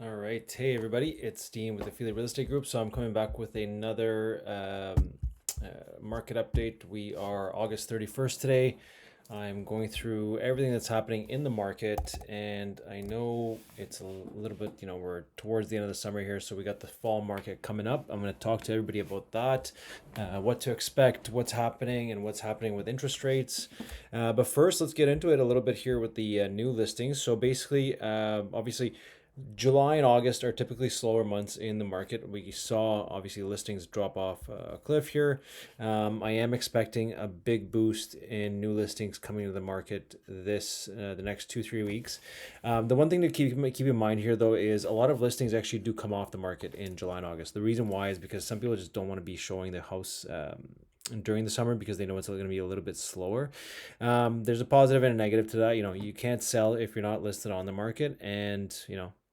All right. Hey, everybody. It's Dean with the Affiliate Real Estate Group. So I'm coming back with another market update. We are August 31st today. I'm going through everything that's happening in the market, and I know it's a little bit, we're towards the end of the summer here, so we got the fall market coming up. I'm going to talk to everybody about that, what to expect, what's happening, and what's happening with interest rates. But first, let's get into it a little bit here with the new listings. So basically, obviously, July and August are typically slower months in the market. We saw obviously listings drop off a cliff here. I am expecting a big boost in new listings coming to the market the next 2-3 weeks. The one thing to keep in mind here though is a lot of listings actually do come off the market in July and August. The reason why is because some people just don't want to be showing the house. During the summer because they know it's going to be a little bit slower. There's a positive and a negative to that. You can't sell if you're not listed on the market, and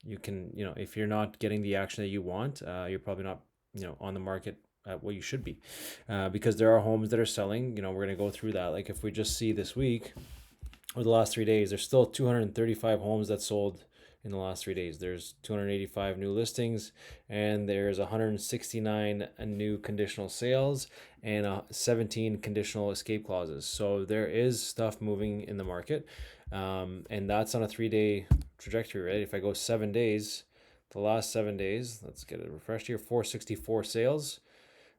you can, if you're not getting the action that you want, you're probably not, on the market at what you should be, because there are homes that are selling. We're going to go through that. Like if we just see this week or the last 3 days, there's still 235 homes that sold in the last 3 days. There's 285 new listings, and there's 169 new conditional sales and 17 conditional escape clauses. So there is stuff moving in the market, and that's on a 3-day trajectory, right? If I go 7 days, the last 7 days, let's get it refreshed here: 464 sales,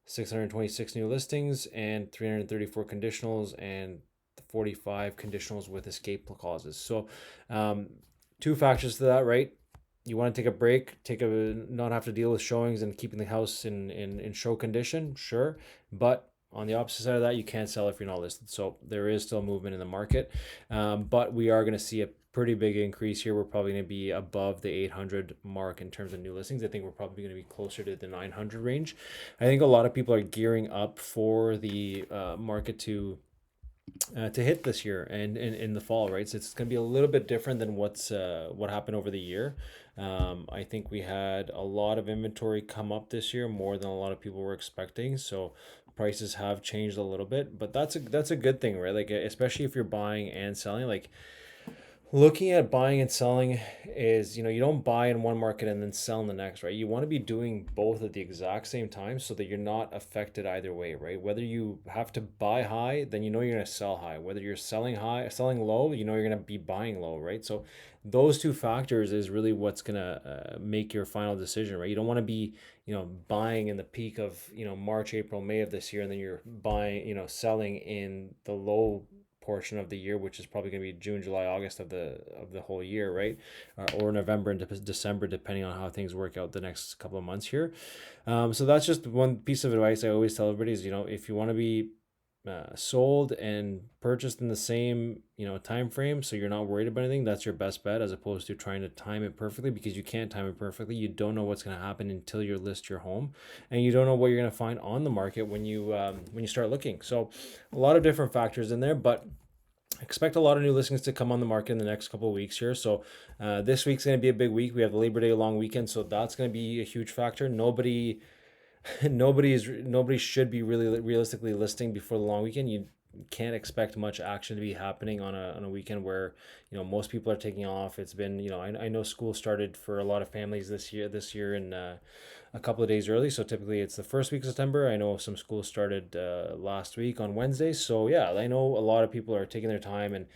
626 new listings, and 334 conditionals, and 45 conditionals with escape clauses. So, two factors to that, right? You want to take a break, not have to deal with showings and keeping the house in show condition, sure. But on the opposite side of that, you can't sell if you're not listed. So there is still movement in the market, but we are going to see a pretty big increase here. We're probably going to be above the 800 mark in terms of new listings. I think we're probably going to be closer to the 900 range. I think a lot of people are gearing up for the market to hit this year and in the fall, right? So it's going to be a little bit different than what happened over the year. I think we had a lot of inventory come up this year, more than a lot of people were expecting. So prices have changed a little bit, but that's a good thing, right? Like especially if you're buying and selling, like looking at buying and selling is, you don't buy in one market and then sell in the next, right? You want to be doing both at the exact same time so that you're not affected either way, right? Whether you have to buy high, then you're going to sell high. Whether you're selling low, you're going to be buying low, right? So those two factors is really what's going to make your final decision, right? You don't want to be, buying in the peak of, March, April, May of this year, and then you're buying, selling in the low portion of the year, which is probably going to be June, July, August of the whole year, right? Or November and December, depending on how things work out the next couple of months here. So that's just one piece of advice I always tell everybody is, if you want to be sold and purchased in the same time frame, so you're not worried about anything, that's your best bet, as opposed to trying to time it perfectly, because you can't time it perfectly. You don't know what's going to happen until you list your home, and you don't know what you're going to find on the market when you start looking. So a lot of different factors in there, but expect a lot of new listings to come on the market in the next couple of weeks here. So this week's going to be a big week. We have the Labor Day long weekend, so that's going to be a huge factor. Nobody should be really realistically listing before the long weekend. You can't expect much action to be happening on a weekend where most people are taking off. It's been, I know school started for a lot of families this year and a couple of days early, so typically it's the first week of September. I know some schools started last week on Wednesday, so yeah, I know a lot of people are taking their time and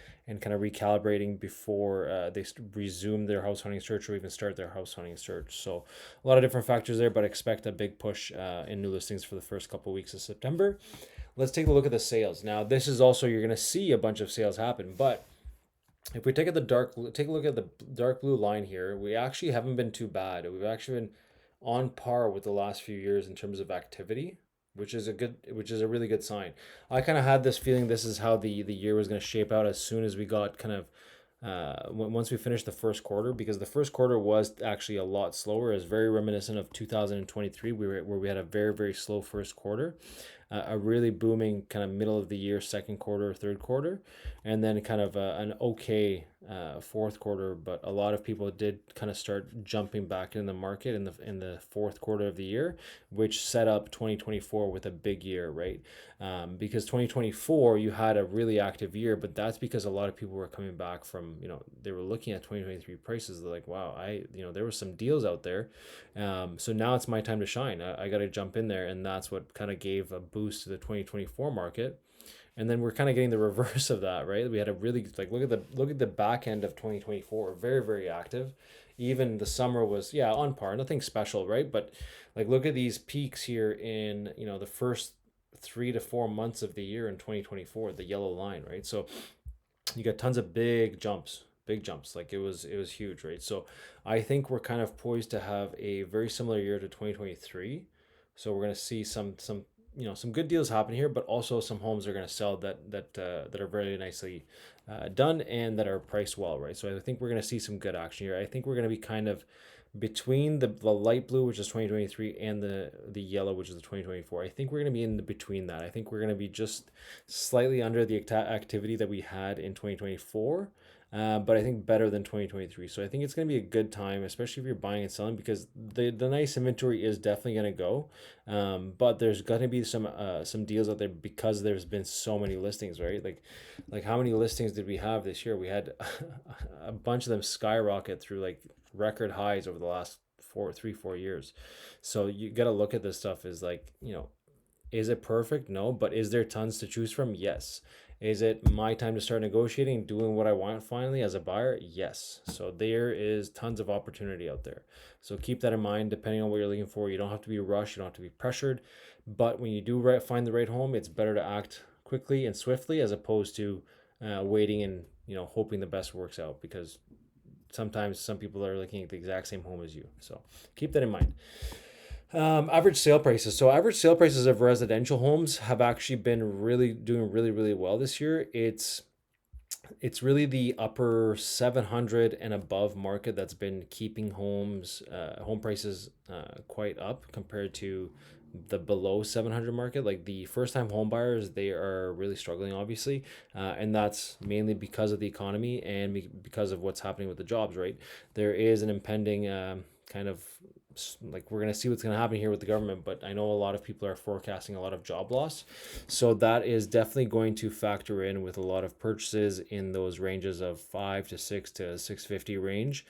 kind of recalibrating before they resume their house hunting search or even start their house hunting search. So a lot of different factors there, but expect a big push in new listings for the first couple of weeks of September. Let's take a look at the sales. Now, this is also, you're going to see a bunch of sales happen, but if we take a look at the dark blue line here, we actually haven't been too bad. We've actually been on par with the last few years in terms of activity, which is a really good sign. I kind of had this feeling this is how the year was going to shape out as soon as we got kind of once we finished the first quarter, because the first quarter was actually a lot slower. It's very reminiscent of 2023, where we had a very, very slow first quarter. a really booming kind of middle of the year, second quarter, third quarter, and then kind of an okay fourth quarter. But a lot of people did kind of start jumping back in the market in the fourth quarter of the year, which set up 2024 with a big year, right? Because 2024 you had a really active year, but that's because a lot of people were coming back from, they were looking at 2023 prices. They're like, wow, there were some deals out there. So now it's my time to shine. I got to jump in there, and that's what kind of gave a boost to the 2024 market. And then we're kind of getting the reverse of that, right? We had a really, like, look at the back end of 2024, very, very active. Even the summer was, yeah, on par, nothing special, right? But like, look at these peaks here in, the first 3 to 4 months of the year in 2024, the yellow line, right? So you got tons of big jumps. Like, it was huge, right? So I think we're kind of poised to have a very similar year to 2023. So we're going to see some good deals happen here, but also some homes are going to sell that are very nicely done and that are priced well, right? So I think we're going to see some good action here. I think we're going to be kind of between the light blue, which is 2023, and the yellow, which is the 2024. I think we're going to be in the between that. I think we're going to be just slightly under the activity that we had in 2024. But I think better than 2023. So I think it's going to be a good time, especially if you're buying and selling, because the nice inventory is definitely going to go. But there's going to be some deals out there because there's been so many listings, right? Like how many listings did we have this year? We had a bunch of them skyrocket through like record highs over the last 4 years. So you got to look at this stuff as like, is it perfect? No. But is there tons to choose from? Yes. Is it my time to start negotiating, doing what I want finally as a buyer? Yes. So there is tons of opportunity out there. So keep that in mind. Depending on what you're looking for, you don't have to be rushed, you don't have to be pressured. But when you do find the right home, it's better to act quickly and swiftly as opposed to waiting and hoping the best works out, because sometimes some people are looking at the exact same home as you. So keep that in mind. Average sale prices. So average sale prices of residential homes have actually been doing really well this year. It's really the upper 700 and above market that's been keeping home prices quite up compared to the below 700 market. Like the first time home buyers, they are really struggling, obviously, and that's mainly because of the economy and because of what's happening with the jobs, right? There is an impending kind of, like, we're going to see what's going to happen here with the government, but I know a lot of people are forecasting a lot of job loss. So that is definitely going to factor in with a lot of purchases in those ranges of 5 to 6 to 650 range,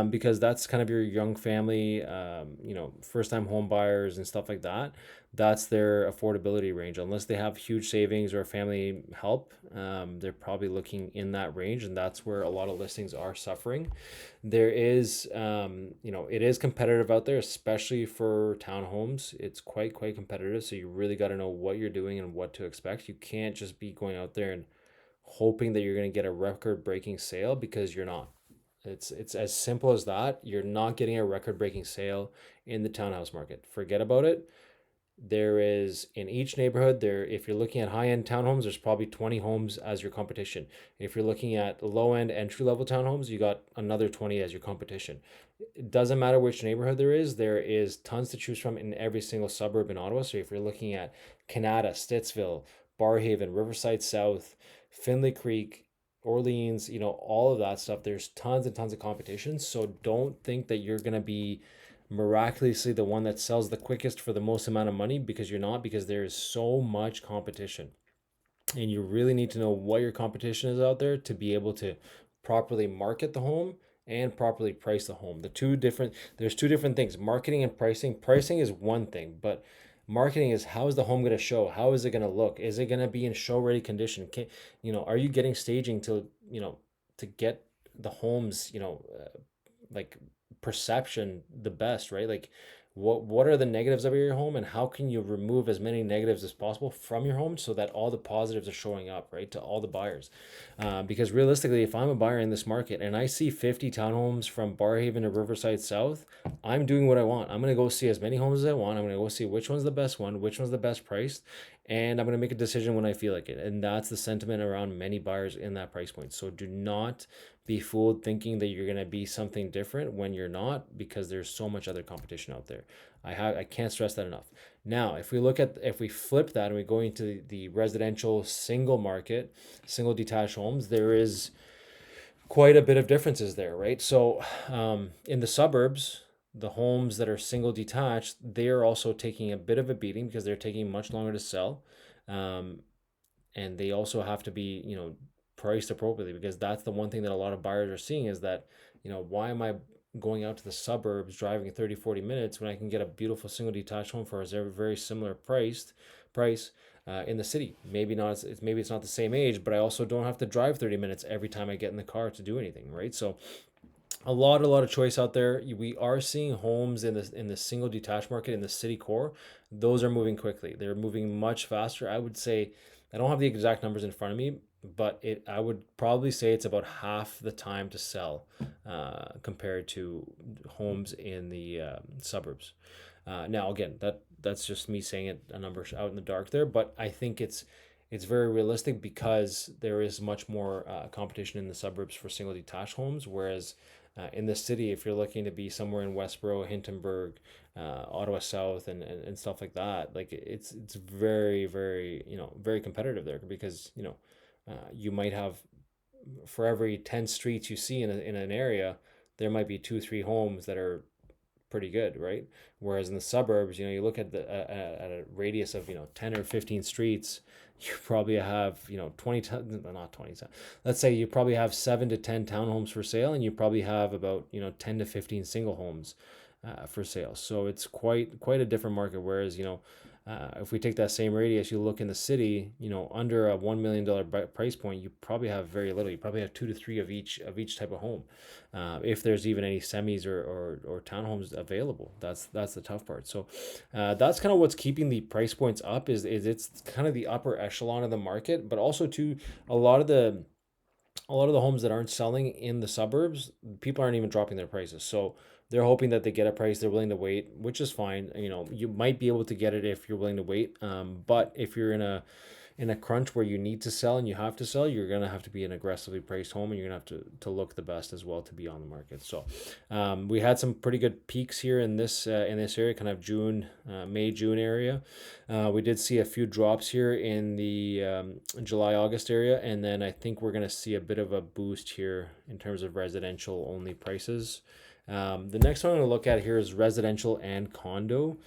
because that's kind of your young family, first time home buyers and stuff like that. That's their affordability range. Unless they have huge savings or family help, they're probably looking in that range, and that's where a lot of listings are suffering. There is, it is competitive out there, especially for townhomes. It's quite competitive. So you really got to know what you're doing and what to expect. You can't just be going out there and hoping that you're going to get a record-breaking sale, because you're not. It's as simple as that. You're not getting a record-breaking sale in the townhouse market. Forget about it. There is, in each neighborhood there, if you're looking at high-end townhomes, there's probably 20 homes as your competition. If you're looking at low-end entry-level townhomes, you got another 20 as your competition. It doesn't matter which neighborhood there is tons to choose from in every single suburb in Ottawa. So if you're looking at Canada, Stittsville, Barrhaven, Riverside South, Findlay Creek, Orleans, all of that stuff, there's tons and tons of competition. So don't think that you're going to be miraculously the one that sells the quickest for the most amount of money, because you're not, because there is so much competition, and you really need to know what your competition is out there to be able to properly market the home and properly price the home. There's two different things: marketing and pricing. Pricing is one thing, but marketing is, how is the home going to show? How is it going to look? Is it going to be in show ready condition? Are you getting staging to get the homes, like perception the best, right? Like, what are the negatives of your home, and how can you remove as many negatives as possible from your home so that all the positives are showing up, right, to all the buyers? Because realistically, if I'm a buyer in this market and I see 50 townhomes from Barrhaven to Riverside South, I'm doing what I want. I'm going to go see as many homes as I want. I'm going to go see which one's the best one, which one's the best priced, and I'm going to make a decision when I feel like it. And that's the sentiment around many buyers in that price point. So do not be fooled thinking that you're going to be something different when you're not, because there's so much other competition out there. I can't stress that enough. Now, if we flip that and we go into the residential single market, single detached homes, there is quite a bit of differences there, right? So in the suburbs, the homes that are single detached, they are also taking a bit of a beating because they're taking much longer to sell. Um, and they also have to be, priced appropriately, because that's the one thing that a lot of buyers are seeing is that, why am I going out to the suburbs driving 30, 40 minutes when I can get a beautiful single detached home for a very similar price in the city? Maybe not, maybe it's not the same age, but I also don't have to drive 30 minutes every time I get in the car to do anything, right? So a lot of choice out there. We are seeing homes in the single detached market in the city core. Those are moving quickly. They're moving much faster. I would say, I don't have the exact numbers in front of me, but I would probably say it's about half the time to sell compared to homes in the suburbs. Now, again, that's just me saying it, a number out in the dark there, but I think it's very realistic because there is much more competition in the suburbs for single detached homes, whereas in the city, if you're looking to be somewhere in Westboro, Hintonburg, Ottawa South, and stuff like that, like it's very very competitive there, because you might have, for every 10 streets you see in an area, there might be 2 3 homes that are pretty good, right? Whereas in the suburbs, you look at the at a radius of 10 or 15 streets, you probably have 20, not 20, let's say you probably have 7 to 10 townhomes for sale, and you probably have about 10 to 15 single homes for sale. So it's quite a different market. Whereas if we take that same radius, you look in the city, under a $1 million price point, you probably have very little. You probably have 2 to 3 of each type of home, if there's even any semis or townhomes available. That's the tough part. So that's kind of what's keeping the price points up. Is it's kind of the upper echelon of the market, but also too, a lot of the homes that aren't selling in the suburbs, people aren't even dropping their prices. So they're hoping that they get a price. They're willing to wait, which is fine. You might be able to get it if you're willing to wait. But if you're in a crunch where you need to sell and you have to sell, you're gonna have to be an aggressively priced home, and you're gonna have to look the best as well to be on the market. So we had some pretty good peaks here in this area, kind of May June area. We did see a few drops here in the July August area, and then I think we're gonna see a bit of a boost here in terms of residential only prices. The next one I'm going to look at here is residential and condo.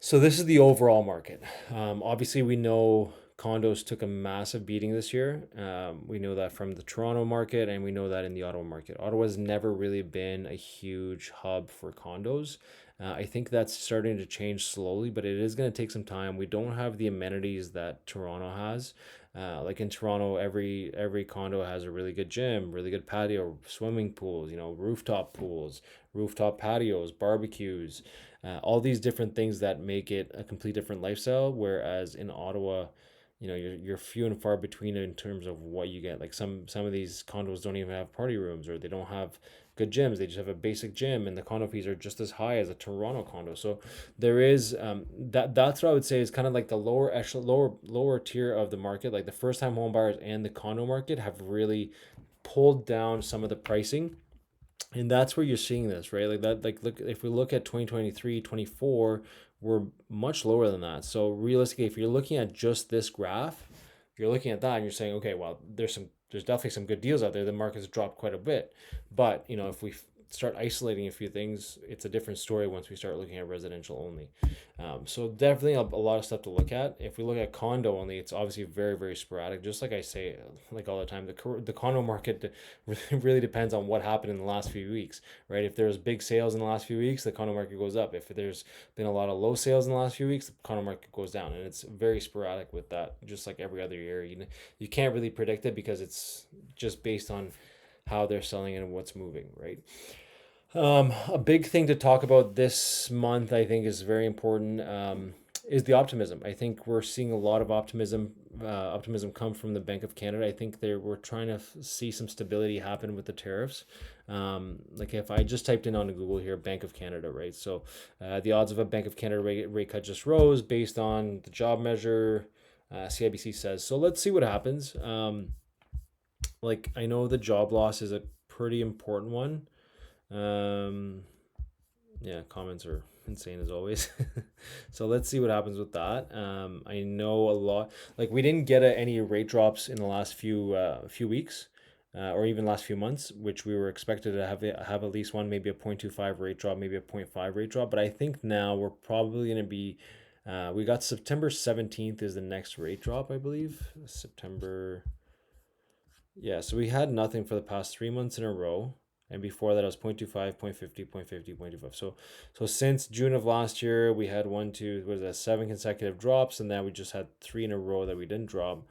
So this is the overall market. Obviously, we know condos took a massive beating this year. We know that from the Toronto market, and we know that in the Ottawa market. Ottawa's never really been a huge hub for condos. I think that's starting to change slowly, but it is going to take some time. We don't have the amenities that Toronto has. Like in Toronto, every condo has a really good gym, really good patio, swimming pools, rooftop pools, rooftop patios, barbecues, all these different things that make it a complete different lifestyle. Whereas in Ottawa, you're few and far between in terms of what you get. Like some of these condos don't even have party rooms, or they don't have good gyms. They just have a basic gym, and the condo fees are just as high as a Toronto condo. So there is that's what I would say is kind of like the lower tier of the market. Like the first time home buyers and the condo market have really pulled down some of the pricing, and that's where you're seeing this, right? Like that, like look, if we look at 2023, 24, we're much lower than that. So realistically, if you're looking at just this graph, you're looking at that and you're saying, okay, well, there's definitely some good deals out there. The market's dropped quite a bit, but if we start isolating a few things, it's a different story once we start looking at residential only. So definitely a lot of stuff to look at. If we look at condo only, it's obviously very sporadic. Just like I say, like all the time, the condo market really depends on what happened in the last few weeks, right? If there's big sales in the last few weeks, the condo market goes up. If there's been a lot of low sales in the last few weeks, the condo market goes down, and it's very sporadic with that. Just like every other year, you can't really predict it because it's just based on how they're selling and what's moving, right? A big thing to talk about this month, I think, is very important. is the optimism. I think we're seeing a lot of optimism come from the Bank of Canada. I think we're trying to see some stability happen with the tariffs. Like if I just typed in on Google here, Bank of Canada, right? So the odds of a Bank of Canada rate cut just rose based on the job measure. CIBC says so. Let's see what happens. Like I know the job loss is a pretty important one. Um, yeah, comments are insane as always. So let's see what happens with that. I know a lot. Like we didn't get any rate drops in the last few weeks, or even last few months, which we were expected to have at least one, maybe a 0.25 rate drop, maybe a 0.5 rate drop. But I think now we're probably going to be. We got September 17th is the next rate drop, I believe. September. Yeah, so we had nothing for the past 3 months in a row. And before that, it was 0.25, 0.50, 0.50, 0.25. So since June of last year, we had one, two, what is that, 7 consecutive drops. And then we just had 3 in a row that we didn't drop.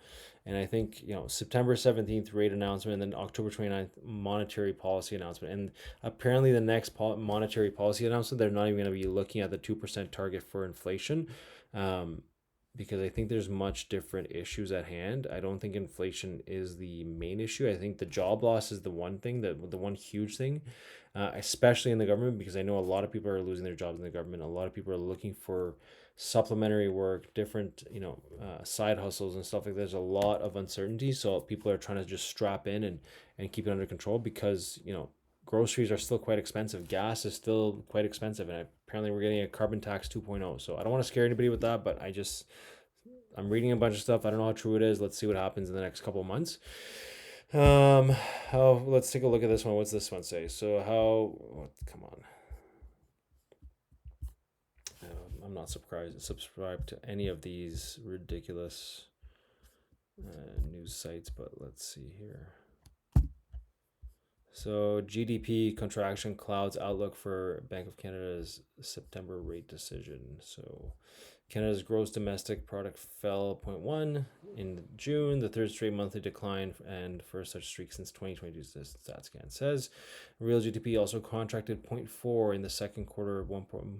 And I think, September 17th rate announcement and then October 29th monetary policy announcement. And apparently the next monetary policy announcement, they're not even going to be looking at the 2% target for inflation. Because I think there's much different issues at hand. I don't think inflation is the main issue. I think the job loss is the one thing, the one huge thing, especially in the government, because I know a lot of people are losing their jobs in the government. A lot of people are looking for supplementary work, different, side hustles and stuff like that. There's a lot of uncertainty. So people are trying to just strap in and keep it under control because, groceries are still quite expensive. Gas is still quite expensive. And apparently we're getting a carbon tax 2.0. So I don't want to scare anybody with that, but I'm reading a bunch of stuff. I don't know how true it is. Let's see what happens in the next couple of months. Let's take a look at this one. What's this one say? So come on. I'm not subscribed to any of these ridiculous news sites, but let's see here. So GDP contraction clouds outlook for Bank of Canada's September rate decision. So Canada's gross domestic product fell 0.1 in June, the third straight monthly decline and first such streak since 2022, this StatScan says. Real GDP also contracted 0.4 in the second quarter,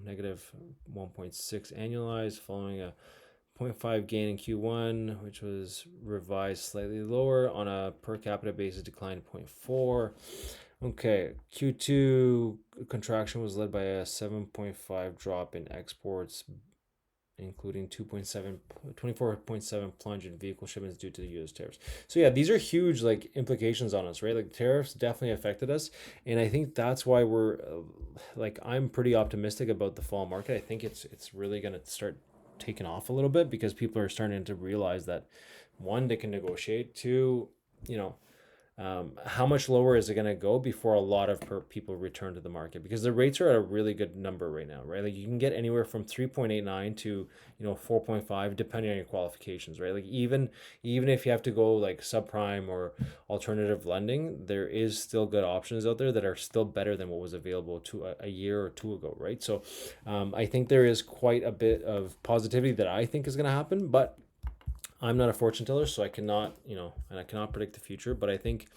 negative 1.6 annualized, following a 0.5 gain in Q1, which was revised slightly lower on a per capita basis, declined 0.4. Okay, Q2 contraction was led by a 7.5 drop in exports, including 24.7 plunge in vehicle shipments due to the U.S. tariffs. So yeah, these are huge implications on us, right? Like tariffs definitely affected us, and I think that's why we're I'm pretty optimistic about the fall market. I think it's really going to start taken off a little bit because people are starting to realize that one, they can negotiate. Two, how much lower is it going to go before a lot of people return to the market, because the rates are at a really good number right now, right? Like you can get anywhere from 3.89 to 4.5 depending on your qualifications, right? Like even if you have to go like subprime or alternative lending, there is still good options out there that are still better than what was available to a year or two ago, right? So I think there is quite a bit of positivity that I think is going to happen, but I'm not a fortune teller, so I cannot, and I cannot predict the future. But I think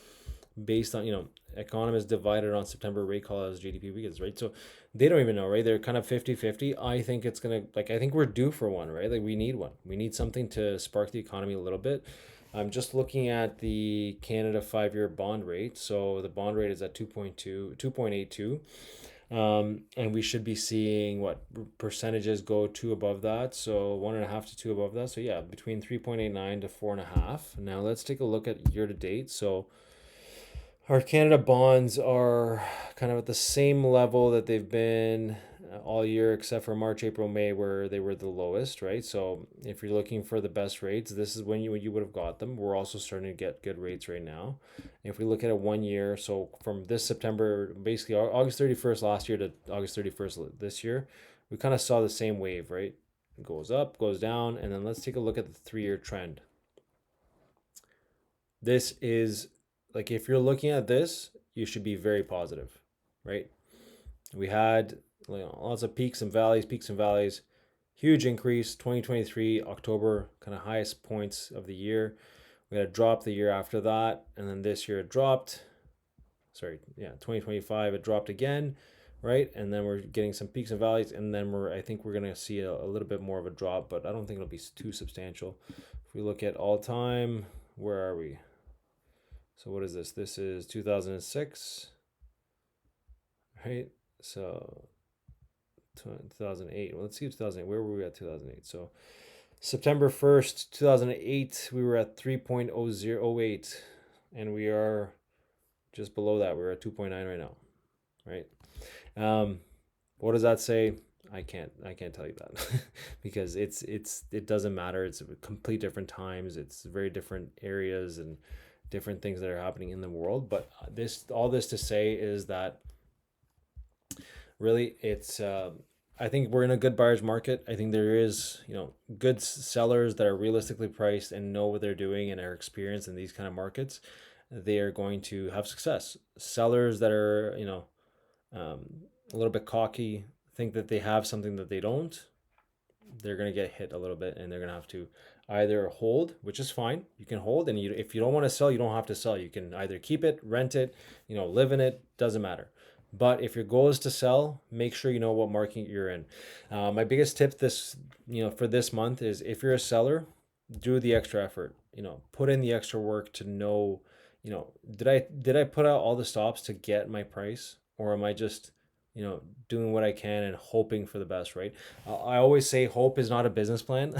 based on, economists divided on September rate call as GDP weakens, right? So they don't even know, right? They're kind of 50-50. I think it's going to, I think we're due for one, right? Like we need one. We need something to spark the economy a little bit. I'm just looking at the Canada 5-year bond rate. So the bond rate is at 2.82. And we should be seeing what percentages go to above that. So 1.5 to 2 above that. So yeah, between 3.89 to 4.5. Now let's take a look at year to date. So our Canada bonds are kind of at the same level that they've been all year, except for March, April, May, where they were the lowest, right? So if you're looking for the best rates, this is when you would have got them. We're also starting to get good rates right now. If we look at a 1 year, so from this September, basically August 31st last year to August 31st this year, we kind of saw the same wave, right? It goes up, goes down, and then let's take a look at the 3-year trend. This is, if you're looking at this, you should be very positive, right? We had lots of peaks and valleys, huge increase, 2023, October, kind of highest points of the year. We had a drop the year after that, and then this year it dropped. 2025, it dropped again. right? And then we're getting some peaks and valleys, and then I think we're gonna see a little bit more of a drop, but I don't think it'll be too substantial. If we look at all time, where are we? So what is this? This is 2006, right? So 2008. Well, let's see 2008. Where were we at 2008? So September 1st, 2008, we were at 3.0008, and we are just below that. We're at 2.9 right now, right? What does that say? I can't tell you that because it doesn't matter. It's complete different times. It's very different areas and different things that are happening in the world. But all this to say is that really it's I think we're in a good buyer's market. I think there is, good sellers that are realistically priced and know what they're doing and are experienced in these kind of markets. They are going to have success. Sellers that are, a little bit cocky, think that they have something that they don't, they're going to get hit a little bit, and they're going to have to either hold, which is fine. You can hold, and if you don't want to sell, you don't have to sell. You can either keep it, rent it, live in it, doesn't matter. But if your goal is to sell, make sure you know what market you're in. My biggest tip for this month is, if you're a seller, do the extra effort. Put in the extra work to know, did I put out all the stops to get my price, or am I just doing what I can and hoping for the best, right? I always say hope is not a business plan.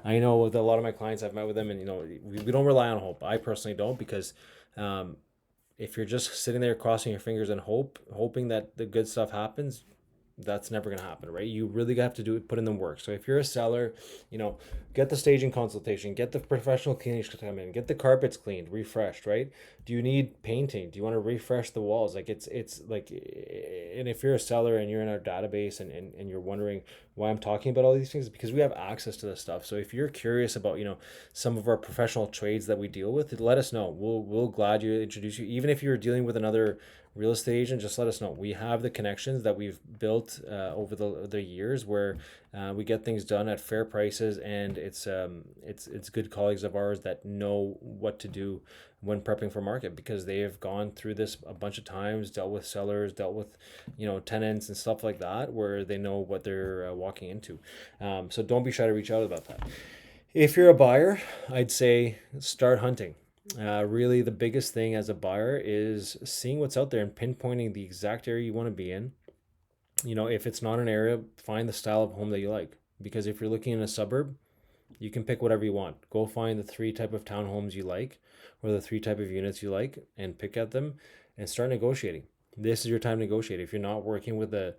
I know with a lot of my clients, I've met with them, and we don't rely on hope. I personally don't, because if you're just sitting there crossing your fingers and hoping that the good stuff happens, that's never going to happen, right? You really have to put in the work. So if you're a seller, get the staging consultation, get the professional cleaners to come in, get the carpets cleaned, refreshed, right? Do you need painting? Do you want to refresh the walls? Like it's like, and if you're a seller and you're in our database and you're wondering why I'm talking about all these things, because we have access to this stuff. So if you're curious about, some of our professional trades that we deal with, let us know. We'll gladly introduce you. Even if you're dealing with another real estate agent, just let us know. We have the connections that we've built over the years, where we get things done at fair prices, and it's good colleagues of ours that know what to do when prepping for market, because they have gone through this a bunch of times, dealt with sellers, dealt with tenants and stuff like that, where they know what they're walking into. So don't be shy to reach out about that. If you're a buyer, I'd say start hunting. Really, the biggest thing as a buyer is seeing what's out there and pinpointing the exact area you want to be in. If it's not an area, find the style of home that you like. Because if you're looking in a suburb, you can pick whatever you want. Go find the 3 type of townhomes you like, or the 3 type of units you like, and pick at them and start negotiating. This is your time to negotiate. If you're not working with an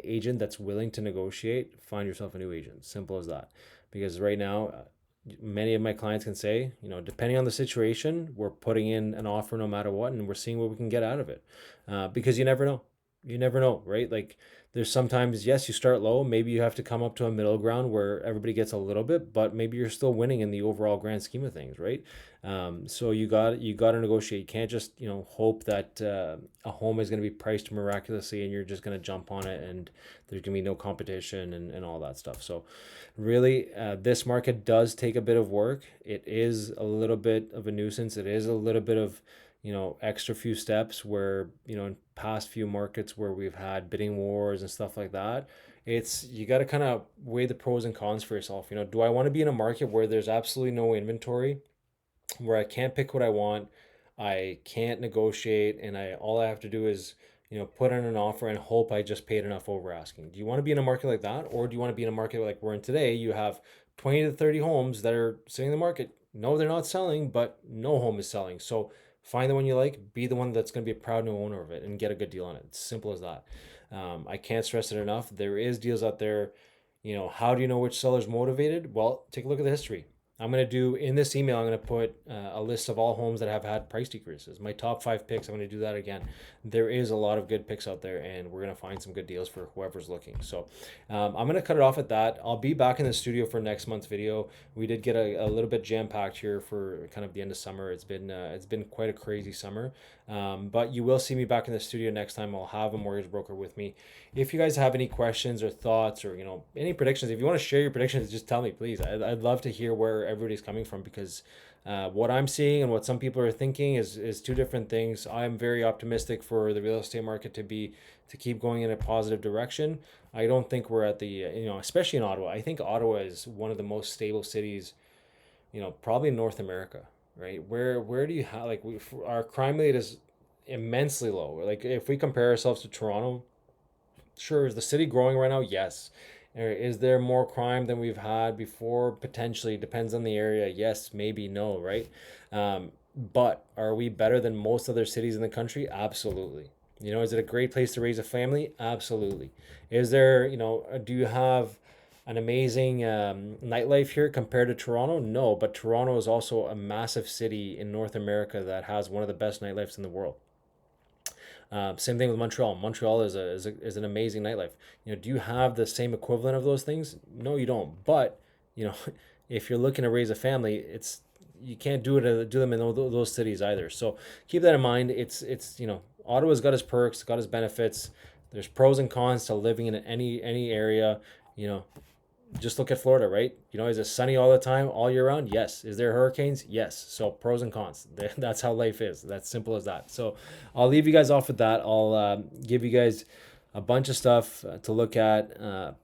agent that's willing to negotiate, find yourself a new agent. Simple as that. Because right now, many of my clients can say, depending on the situation, we're putting in an offer no matter what, and we're seeing what we can get out of it. Because you never know, right? Like, there's sometimes, yes, you start low. Maybe you have to come up to a middle ground where everybody gets a little bit, but maybe you're still winning in the overall grand scheme of things, right? So you got to negotiate. You can't just hope that a home is going to be priced miraculously and you're just going to jump on it and there's going to be no competition and all that stuff. So really, this market does take a bit of work. It is a little bit of a nuisance. It is a little bit of extra few steps where, in past few markets where we've had bidding wars and stuff like that, you got to kind of weigh the pros and cons for yourself. Do I want to be in a market where there's absolutely no inventory, where I can't pick what I want, I can't negotiate, and all I have to do is, put in an offer and hope I just paid enough over asking? Do you want to be in a market like that? Or do you want to be in a market like we're in today? You have 20 to 30 homes that are sitting in the market. No, they're not selling, but no home is selling. So find the one you like, be the one that's going to be a proud new owner of it, and get a good deal on it. It's simple as that. I can't stress it enough. There is deals out there. How do you know which seller's motivated? Well, take a look at the history. I'm going to do, in this email, I'm going to put a list of all homes that have had price decreases. My top 5 picks, I'm going to do that again. There is a lot of good picks out there, and we're going to find some good deals for whoever's looking. So I'm going to cut it off at that. I'll be back in the studio for next month's video. We did get a little bit jam-packed here for kind of the end of summer. It's been quite a crazy summer. But you will see me back in the studio next time. I'll have a mortgage broker with me. If you guys have any questions or thoughts or any predictions, if you want to share your predictions, just tell me, please. I'd love to hear where everybody's coming from, because what I'm seeing and what some people are thinking is two different things. I'm very optimistic for the real estate market to keep going in a positive direction. I don't think we're at the, especially in Ottawa. I think Ottawa is one of the most stable cities, probably in North America, right? Where do you have, like, our crime rate is immensely low. Like, if we compare ourselves to Toronto, sure, is the city growing right now? Yes. Is there more crime than we've had before? Potentially. Depends on the area. Yes, maybe, no, right? But are we better than most other cities in the country? Absolutely. Is it a great place to raise a family? Absolutely. Is there, do you have an amazing nightlife here compared to Toronto? No, but Toronto is also a massive city in North America that has one of the best nightlifes in the world. Same thing with Montreal. Montreal is an amazing nightlife. Do you have the same equivalent of those things? No, you don't. But if you're looking to raise a family, you can't do them in those cities either. So keep that in mind. It's Ottawa's got its perks, got its benefits. There's pros and cons to living in any area. Just look at Florida, right? Is it sunny all the time, all year round? Yes. Is there hurricanes? Yes. So pros and cons. That's how life is. That's simple as that. So I'll leave you guys off with that. I'll give you guys a bunch of stuff to look at.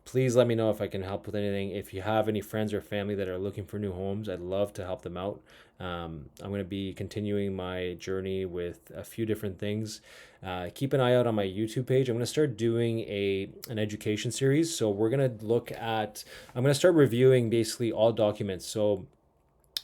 Please let me know if I can help with anything. If you have any friends or family that are looking for new homes, I'd love to help them out. I'm going to be continuing my journey with a few different things. Keep an eye out on my YouTube page. I'm going to start doing an education series. So I'm going to start reviewing basically all documents. So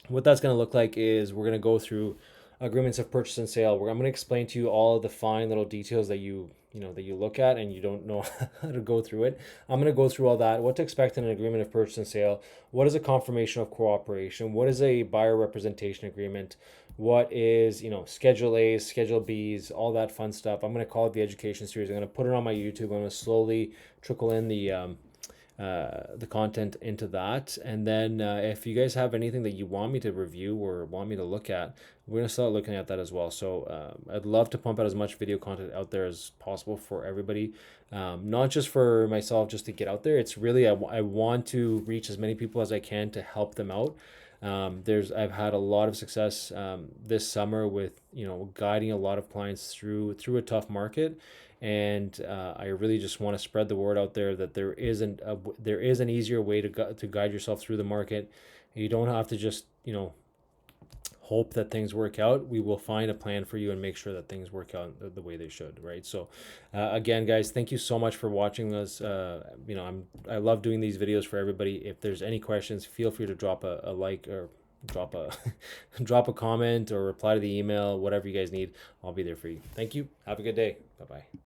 what that's going to look like is we're going to go through agreements of purchase and sale, where I'm going to explain to you all the fine little details that you look at and you don't know how to go through it. I'm going to go through all that, what to expect in an agreement of purchase and sale, what is a confirmation of cooperation, what is a buyer representation agreement, what is, Schedule A's, Schedule B's, all that fun stuff. I'm going to call it the education series. I'm going to put it on my YouTube. I'm going to slowly trickle in the content into that. And then if you guys have anything that you want me to review or want me to look at, we're going to start looking at that as well. So I'd love to pump out as much video content out there as possible for everybody, not just for myself, just to get out there. It's really, I want to reach as many people as I can to help them out. I've had a lot of success this summer with guiding a lot of clients through a tough market. And I really just want to spread the word out there that there is an easier way to guide yourself through the market. You don't have to just hope that things work out. We will find a plan for you and make sure that things work out the way they should, right? So again, guys, thank you so much for watching us. I love doing these videos for everybody. If there's any questions, feel free to drop a like or drop a comment or reply to the email, whatever you guys need. I'll be there for you. Thank you. Have a good day. Bye-bye.